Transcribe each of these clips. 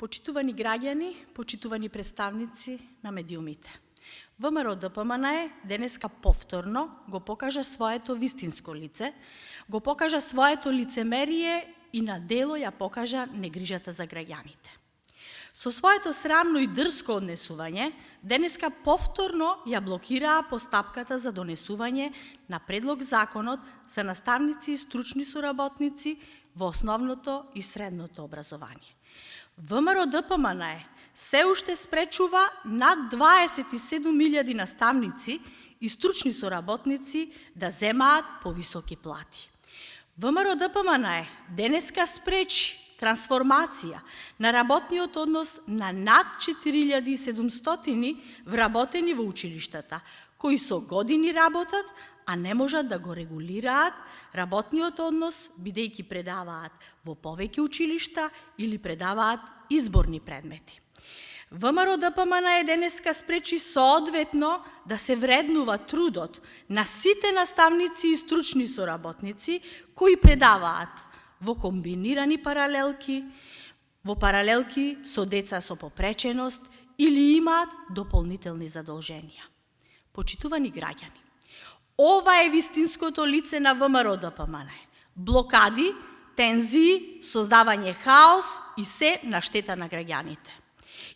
Почитувани граѓани, почитувани представници на медиумите. ВМРО ДПМНЕ денеска повторно го покажа своето вистинско лице, го покажа своето лицемерие и на дело ја покажа негрижата за граѓаните. Со своето срамно и дрско однесување, денеска повторно ја блокираа постапката за донесување на предлог законот за наставници и стручни соработници во основното и средното образование. ВМРО ДПМНЕ се уште спречува над 27.000 наставници и стручни соработници да земаат повисоки плати. ВМРО ДПМНЕ денеска спречи трансформација на работниот однос на над 4700 вработени во училиштата, кои со години работат, а не можат да го регулираат работниот однос, бидејќи предаваат во повеќе училишта или предаваат изборни предмети. ВМРО ДПМНЕ денеска спречи соодветно да се вреднува трудот на сите наставници и стручни соработници кои предаваат во комбинирани паралелки, во паралелки со деца со попреченост или имаат дополнителни задолженија. Почитувани граѓани, ова е вистинското лице на ВМРО ДПМНЕ. Блокади, тензии, создавање хаос и се на штета на граѓаните.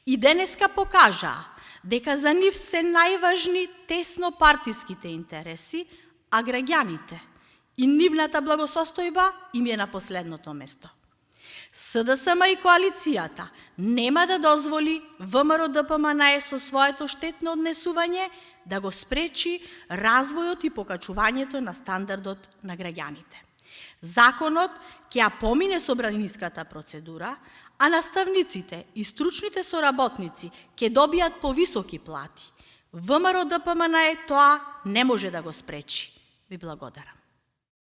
И денеска покажаа дека за нив се најважни тесно партиските интереси, а граѓаните и нивната благосостојба им е на последното место. СДСМ и коалицијата нема да дозволи ВМРО ДПМНЕ со своето штетно однесување да го спречи развојот и покачувањето на стандардот на граѓаните. Законот ќе ја помине собраниската процедура, а наставниците и стручните соработници ќе добијат повисоки плати. ВМРО ДПМНЕ тоа не може да го спречи. Ви благодарам.